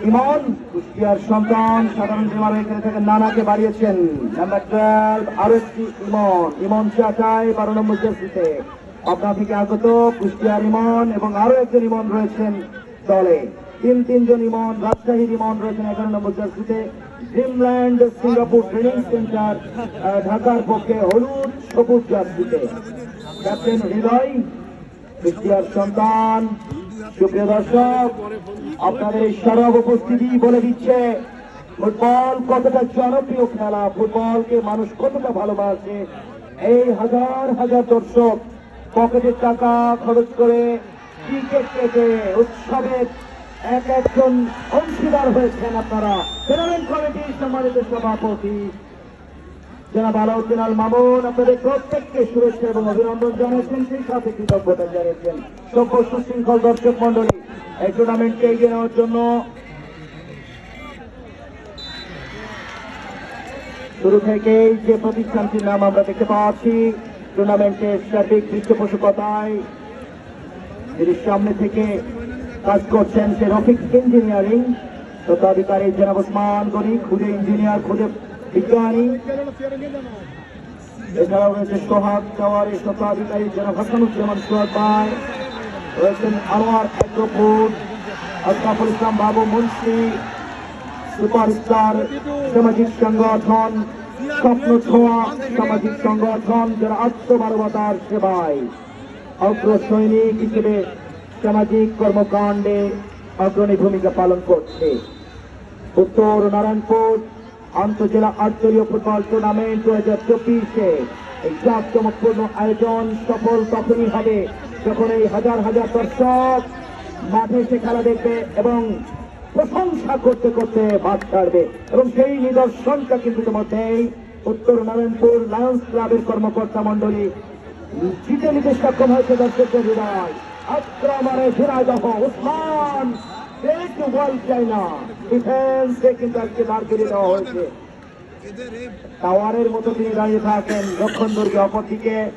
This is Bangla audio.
ইমন কুষ্টিয়ার সন্তান সাধারণ এখানে থেকে নানাকে বাড়িয়েছেন। নাম্বার 12 আরো একটি ইমন চাচাই 12 নম্বর জার্সিতে পাবনা থেকে আগত কুষ্টিয়ার ইমন এবং আরো একজন ইমন রয়েছেন দলে। তিনজন ইমন রাজশাহীর ইমন রয়েছেন 11 নম্বর জার্সিতে। ড্রিমল্যান্ড সিঙ্গাপুর ট্রেনিং সেন্টার ঢাকার পক্ষে হলুদ সবুজ জার্সিতে ক্যাপ্টেন হৃদয় কুষ্টিয়ার সন্তান। সুপ্রিয় দর্শক, আপনাদের এই সরব উপস্থিতি বলে দিচ্ছে ফুটবল কতটা জনপ্রিয় খেলা, ফুটবলকে মানুষ কতটা ভালোবাসে। এই হাজার হাজার দর্শক পকেটের টাকা খরচ করে টিকিট কেটে উৎসবের এক একজন অংশীদার হয়েছেন। আপনারা টুর্নামেন্ট কমিটির সম্মানিত সভাপতি জনাব আলাউদ্দিন আল মামুন আপনাদের প্রত্যেককে শুভেচ্ছা এবং অভিনন্দন জানিয়েছেন, সেই সাথে কৃতজ্ঞতা জানিয়েছেন। সভ্য সুশৃঙ্খল দর্শক মন্ডলী, এই টুর্নামেন্টকে এগিয়ে নেওয়ার জন্য শুরু থেকেই যে প্রতিষ্ঠানটির নাম আমরা দেখতে পাচ্ছি টুর্নামেন্টের সার্বিক পৃষ্ঠপোষকতায় যিনি সামনে থেকে কাজ করছেন সে রফিক ইঞ্জিনিয়ারিং তত্ত্বাধিকারী জনাব ওসমান গনি, খুদে ইঞ্জিনিয়ার খুদে বিজ্ঞানী। এছাড়াও রয়েছে সোহাগ টাওয়ারের তত্ত্বাধিকারী জনাব হাসানুজ্জামান সোহাগ ভাই, রয়েছেন আনোয়ার এগ্রোফুড, আশরাফুল ইসলাম বাবু মুন্সি, সুপারস্টার সামাজিক সংগঠন স্বপ্ন ছোঁয়া সামাজিক সংগঠন যারা আত্মমানবতার সেবায় অগ্র সৈনিক হিসেবে সামাজিক কর্মকাণ্ডে অগ্রণী ভূমিকা পালন করছে। উত্তর নারায়ণপুর আন্তজেলা আটদলীয় ফুটবল টুর্নামেন্ট 2024 এই জাঁকজমকপূর্ণ আয়োজন সফল তখনই হবে যখন এই হাজার হাজার দর্শক মাঠে এসে খেলা দেখবে এবং প্রশংসা করতে করতে মাঠ ছাড়বে, এবং সেই নিদর্শনটা কিন্তু ইতিমধ্যেই উত্তর নারায়ণপুর লায়ন্স ক্লাবের কর্মকর্তা মন্ডলী জিতে নিতে সক্ষম হয়েছে। দর্শকদের হৃদয় আক্রমণে ঝিনাইদহ উসমান বল চাই না, ডিফেন্সে কিন্তু আজকে দাঁড় করিয়ে দেওয়া হয়েছে। টাওয়ারের মতো তিনি দাঁড়িয়ে থাকেন রক্ষণ দুর্গে, অপরদিকে